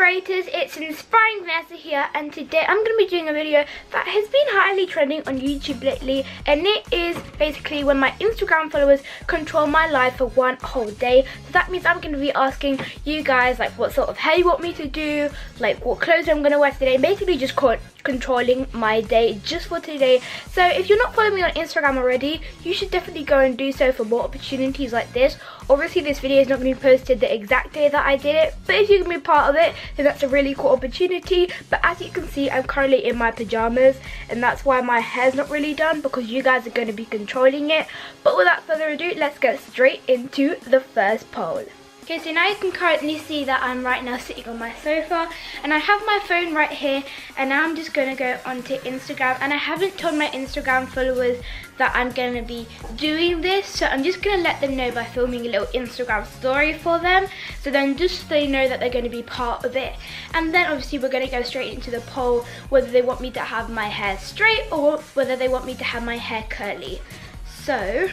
Inspirators, it's Inspiring Vanessa here, and today I'm going to be doing a video that has been highly trending on YouTube lately, and it is basically when my Instagram followers control my life for one whole day. So that means I'm going to be asking you guys like what sort of hair you want me to do, like what clothes I'm going to wear today, basically just controlling my day just for today. So if you're not following me on Instagram already, you should definitely go and do so for more opportunities like this. Obviously this video is not going to be posted the exact day that I did it, but if you can be part of it, then that's a really cool opportunity. But as you can see, I'm currently in my pajamas, and that's why my hair's not really done, because you guys are going to be controlling it. But without further ado, let's get straight into the first poll. Okay, so now you can currently see that I'm right now sitting on my sofa, and I have my phone right here, and now I'm just going to go onto Instagram. And I haven't told my Instagram followers that I'm going to be doing this, so I'm just going to let them know by filming a little Instagram story for them, so then just so they know that they're going to be part of it. And then obviously we're going to go straight into the poll, whether they want me to have my hair straight or whether they want me to have my hair curly. So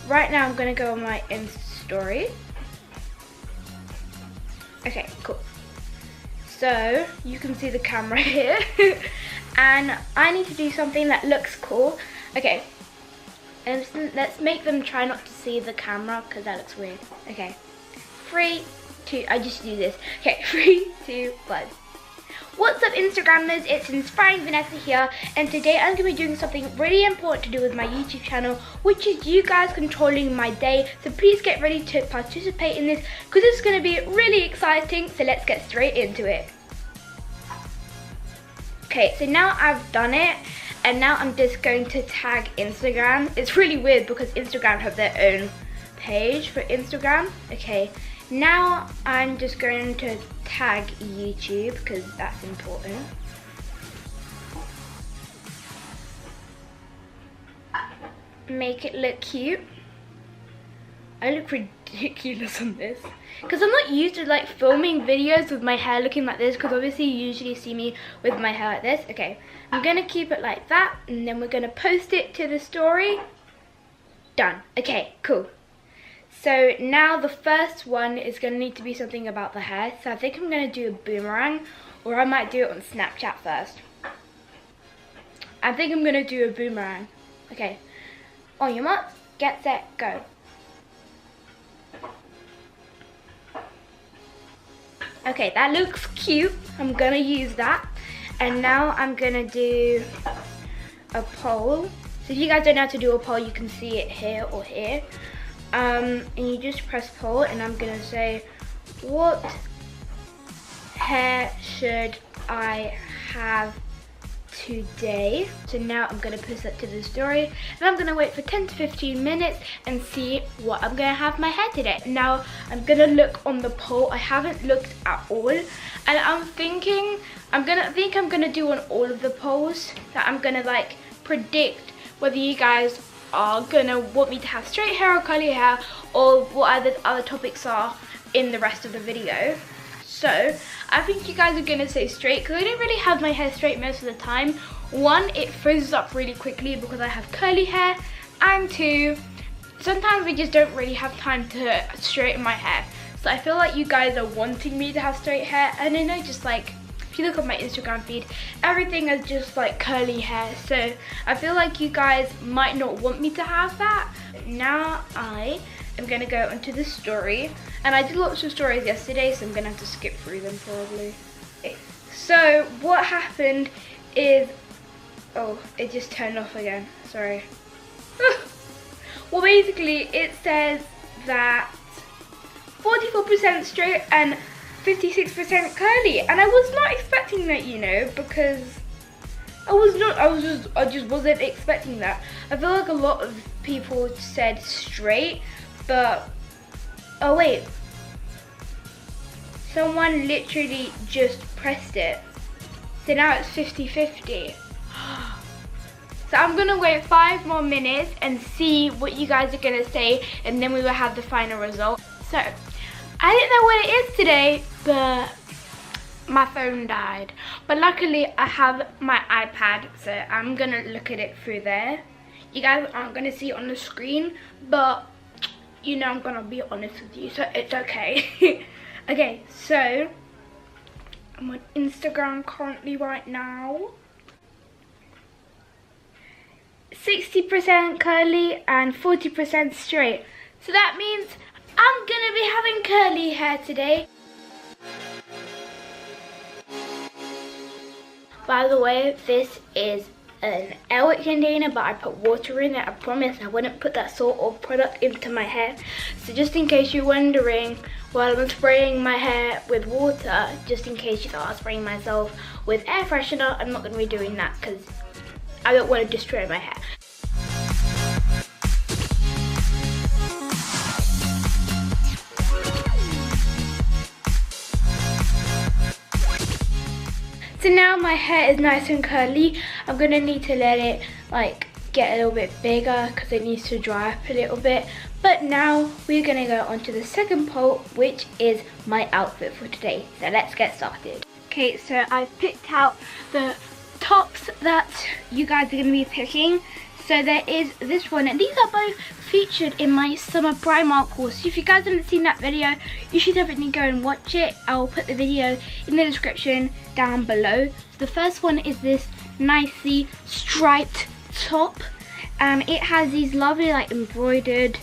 right now I'm going to go on my Insta story. Okay, cool. So you can see the camera here and I need to do something that looks cool. Okay, and let's make them try not to see the camera because that looks weird. Okay, 3, 2, I just do this. Okay, 3, 2, 1. What's up Instagrammers, it's Inspiring Vanessa here, and today I'm going to be doing something really important to do with my YouTube channel, which is you guys controlling my day. So please get ready to participate in this, because it's going to be really exciting. So let's get straight into it. Okay, so now I've done it, and now I'm just going to tag Instagram. It's really weird because Instagram have their own page for Instagram. Okay, now I'm just going to tag YouTube because that's important. Make it look cute. I look ridiculous on this because I'm not used to like filming videos with my hair looking like this, because obviously you usually see me with my hair like this. Okay, I'm gonna keep it like that, and then we're gonna post it to the story. Done. Okay, cool. So now the first one is going to need to be something about the hair. So I think I'm going to do a boomerang, or I might do it on Snapchat first. I think I'm going to do a boomerang. Okay, on your mark, get set, go. Okay, that looks cute. I'm going to use that. And now I'm going to do a poll. So if you guys don't know how to do a poll, you can see it here or here. And you just press poll, and I'm gonna say, what hair should I have today? So now I'm gonna post that to the story, and I'm gonna wait for 10 to 15 minutes and see what I'm gonna have my hair today. Now I'm gonna look on the poll. I haven't looked at all, and I'm thinking I'm gonna do on all of the polls that I'm gonna like predict whether you guys are gonna want me to have straight hair or curly hair, or what other topics are in the rest of the video. So I think you guys are gonna say straight, because I don't really have my hair straight most of the time. 1, it freezes up really quickly because I have curly hair, and 2, sometimes we just don't really have time to straighten my hair. So I feel like you guys are wanting me to have straight hair, and I know just like if you look at my Instagram feed, everything is just like curly hair, so I feel like you guys might not want me to have that. Now I am gonna go onto the story, and I did lots of stories yesterday, so I'm gonna have to skip through them probably. Okay. So what happened is, oh, it just turned off again, sorry. Well, basically it says that 44% straight and 56% curly, and I was not expecting that, you know, because I just wasn't expecting that. I feel like a lot of people said straight, but oh wait, someone literally just pressed it, so now it's 50-50. So I'm gonna wait 5 more minutes and see what you guys are gonna say, and then we will have the final result. So I didn't know what it is today, but my phone died. But luckily I have my iPad, so I'm gonna look at it through there. You guys aren't gonna see it on the screen, but you know I'm gonna be honest with you, so it's okay. Okay, so I'm on Instagram currently right now. 60% curly and 40% straight. So that means I'm gonna be having curly hair today. By the way, this is an L container, but I put water in it. I promised I wouldn't put that sort of product into my hair. So just in case you're wondering, while I'm spraying my hair with water, just in case you thought I was spraying myself with air freshener, I'm not going to be doing that because I don't want to destroy my hair. So now my hair is nice and curly. I'm gonna need to let it like get a little bit bigger because it needs to dry up a little bit. But now we're gonna go on to the second poll, which is my outfit for today. So let's get started. Okay, so I've picked out the tops that you guys are gonna be picking. So there is this one, and these are both featured in my summer Primark haul. So if you guys haven't seen that video, you should definitely go and watch it. I'll put the video in the description down below. So the first one is this nicely striped top, and it has these lovely like embroidered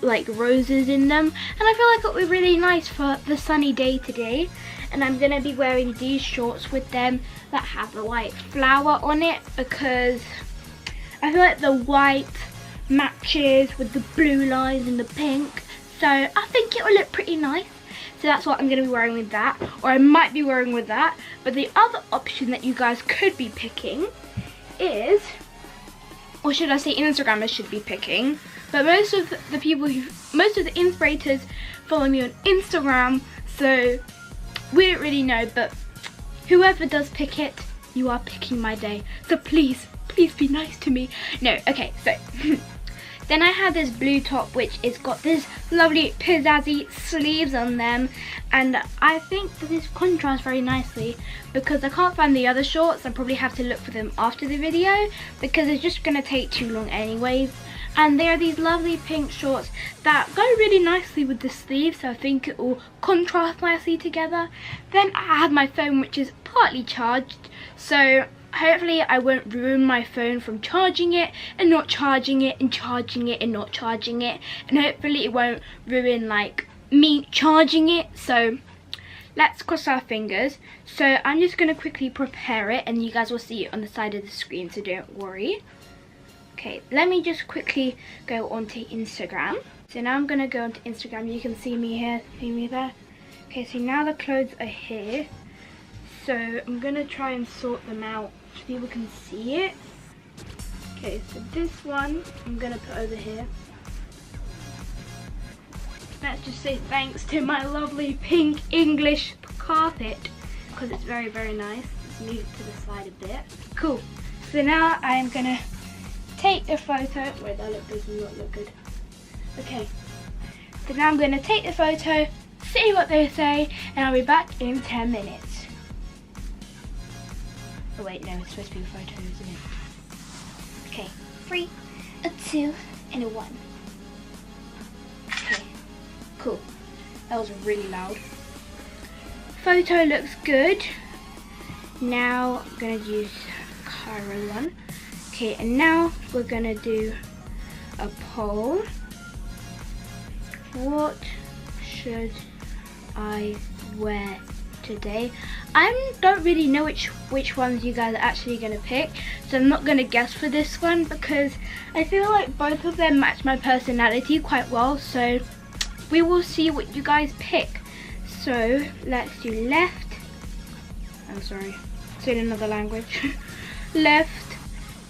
like roses in them, and I feel like it would be really nice for the sunny day today. And I'm gonna be wearing these shorts with them that have the white flower on it because I feel like the white matches with the blue lines and the pink, so I think it will look pretty nice. So that's what I'm going to be wearing with that, or I might be wearing with that. But the other option that you guys could be picking is, or should I say Instagrammers should be picking, but most of the Inspirators follow me on Instagram, so we don't really know, but whoever does pick it, you are picking my day. So please be nice to me. No, okay, so then I have this blue top which is got this lovely pizzazzy sleeves on them, and I think that this contrasts very nicely because I can't find the other shorts. I probably have to look for them after the video because it's just gonna take too long anyways. And they are these lovely pink shorts that go really nicely with the sleeves, so I think it will contrast nicely together. Then I have my phone which is partly charged, so hopefully I won't ruin my phone from charging it and not charging it and charging it and not charging it, and hopefully it won't ruin like me charging it. So let's cross our fingers. So I'm just going to quickly prepare it and you guys will see it on the side of the screen, so don't worry. Okay, let me just quickly go onto Instagram. So now I'm going to go onto Instagram. You can see me here, see me there. Okay, so now the clothes are here. So I'm going to try and sort them out so people can see it. Okay, so this one I'm going to put over here. Let's just say thanks to my lovely pink English carpet because it's very, very nice. Let's move it to the side a bit. Cool. So now I'm going to take a photo. Wait, that does not look good. Okay. So now I'm going to take the photo, see what they say, and I'll be back in 10 minutes. Oh wait, no, it's supposed to be a photo, isn't it? Okay, 3, a 2, and a 1. Okay, cool. That was really loud. Photo looks good. Now I'm gonna use Cairo one. Okay, and now we're gonna do a poll. What should I wear today? I don't really know which ones you guys are actually going to pick, so I'm not going to guess for this one because I feel like both of them match my personality quite well, so we will see what you guys pick. So let's do left, I'm sorry, it's in another language, left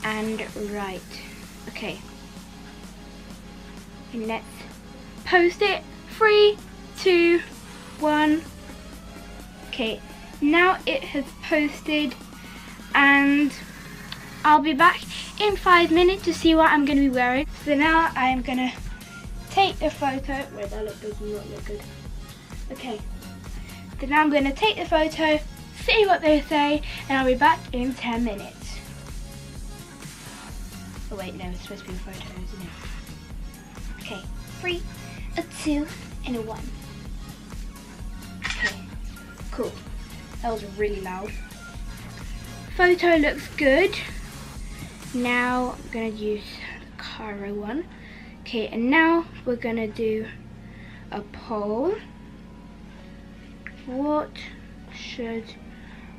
and right. Okay, and let's post it. 3, 2, 1. Okay, now it has posted and I'll be back in 5 minutes to see what I'm going to be wearing. So now I'm going to take the photo. Wait, that does not look good. Okay, so now I'm going to take the photo, see what they say, and I'll be back in 10 minutes. Oh wait, no, it's supposed to be a photo, isn't it? Okay, 3, a 2, and a 1. Okay, cool. That was really loud. Photo looks good. Now I'm gonna use the Cairo one. Okay, and now we're gonna do a poll. What should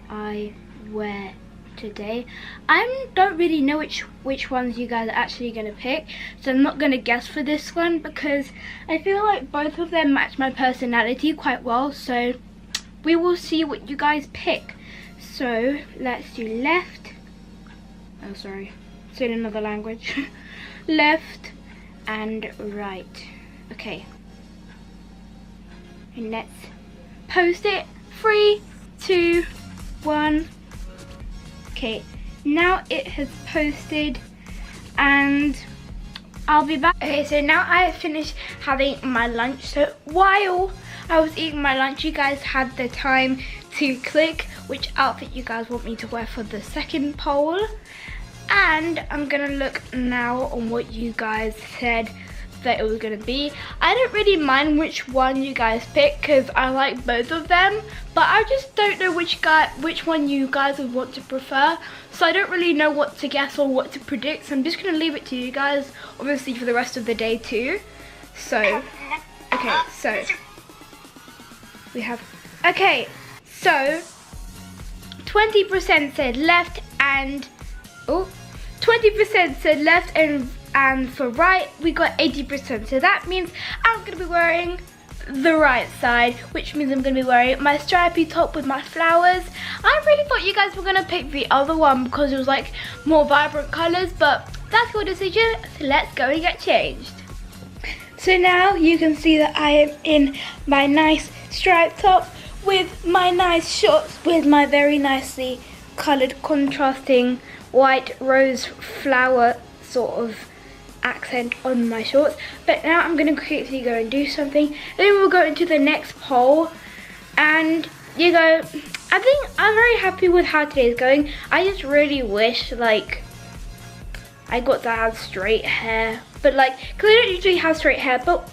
I wear today? I don't really know which ones you guys are actually gonna pick, so I'm not gonna guess for this one because I feel like both of them match my personality quite well, so we will see what you guys pick. So let's do left, oh sorry, it's in another language. Left and right. Okay, and let's post it. 3, 2, 1. Okay, now it has posted and I'll be back. Okay, so now I have finished having my lunch. So while I was eating my lunch, you guys had the time to click which outfit you guys want me to wear for the second poll. And I'm gonna look now on what you guys said that it was gonna be. I don't really mind which one you guys pick because I like both of them, but I just don't know which one you guys would want to prefer, so I don't really know what to guess or what to predict, so I'm just gonna leave it to you guys, obviously for the rest of the day too. So okay, so we have, okay, so 20% said left and 20% said left, and for right we got 80%, so that means I'm gonna be wearing the right side, which means I'm gonna be wearing my stripy top with my flowers. I really thought you guys were gonna pick the other one because it was like more vibrant colors, but that's your decision, so let's go and get changed. So now you can see that I am in my nice striped top with my nice shorts with my very nicely colored contrasting white rose flower sort of accent on my shorts. But now I'm gonna quickly go and do something, then we'll go into the next poll. And you go, I think I'm very happy with how today's going. I just really wish like I got to have straight hair, but like, because I don't usually have straight hair. But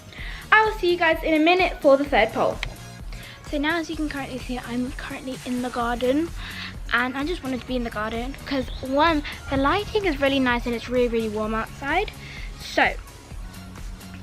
I will see you guys in a minute for the third poll. So now, as you can currently see, I'm currently in the garden, and I just wanted to be in the garden because one, the lighting is really nice and it's really warm outside. So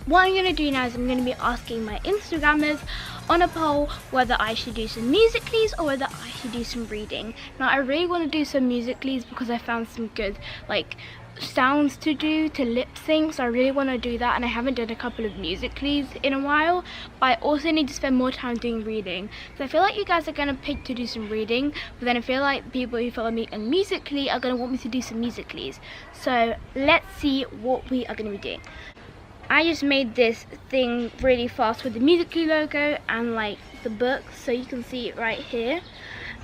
what I'm gonna do now is I'm gonna be asking my Instagrammers on a poll whether I should do some musicallys or whether I should do some reading. Now I really want to do some musicallys because I found some good like sounds to do to lip sync, so I really want to do that, and I haven't done a couple of musicallys in a while, but I also need to spend more time doing reading. So I feel like you guys are going to pick to do some reading, but then I feel like people who follow me on Musical.ly are going to want me to do some musicallys. So let's see what we are going to be doing. I just made this thing really fast with the Musical.ly logo and like the book, so you can see it right here,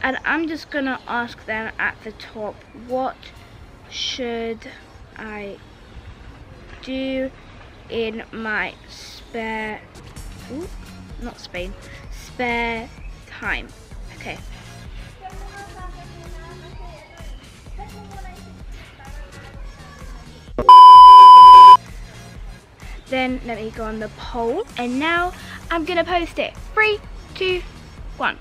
and I'm just going to ask them at the top, what should I do in my spare time? Okay. Then let me go on the poll, and now I'm gonna post it. 3, 2, 1.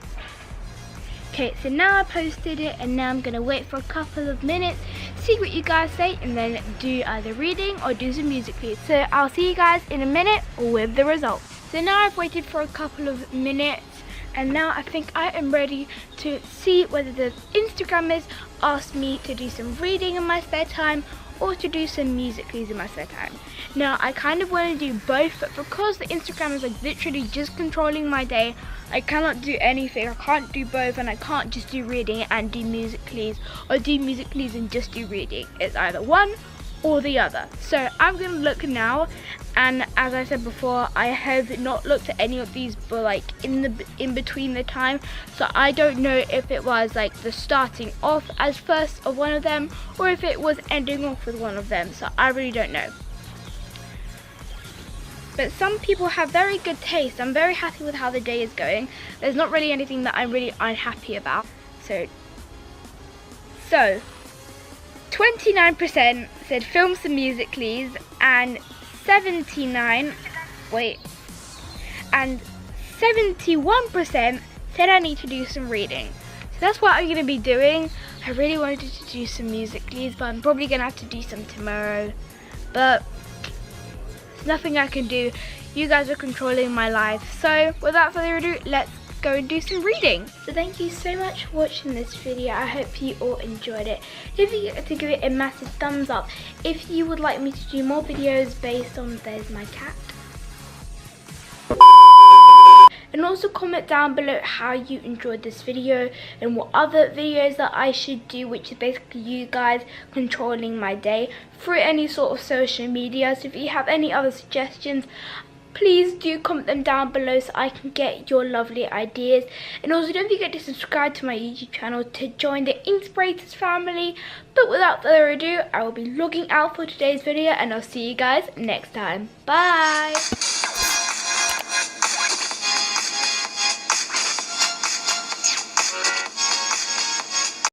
Okay, so now I posted it, and now I'm gonna wait for a couple of minutes, see what you guys say, and then do either reading or do some musically. So I'll see you guys in a minute with the results. So now I've waited for a couple of minutes, and now I think I am ready to see whether the Instagrammers asked me to do some reading in my spare time or to do some musicallys in my spare time. Now I kind of want to do both, but because the Instagrammers are literally just controlling my day, I cannot do anything. I can't do both, and I can't just do reading and do musicallys, or do musicallys and just do reading. It's either one or the other. So I'm gonna look now, and as I said before, I have not looked at any of these but like in between the time, so I don't know if it was like the starting off as first of one of them or if it was ending off with one of them, so I really don't know. But some people have very good taste. I'm very happy with how the day is going. There's not really anything that I'm really unhappy about. So 29% said film some musicallys, and 71% said I need to do some reading. So that's what I'm going to be doing. I really wanted to do some music.lys, but I'm probably going to have to do some tomorrow. But there's nothing I can do. You guys are controlling my life. So without further ado, let's go and do some reading. So thank you so much for watching this video. I hope you all enjoyed it. Don't forget to give it a massive thumbs up. If you would like me to do more videos based on There's My Cat. And also comment down below how you enjoyed this video and what other videos that I should do, which is basically you guys controlling my day through any sort of social media. So if you have any other suggestions, please do comment them down below so I can get your lovely ideas. And also don't forget to subscribe to my YouTube channel to join the Inspirators family. But without further ado, I will be logging out for today's video and I'll see you guys next time. Bye!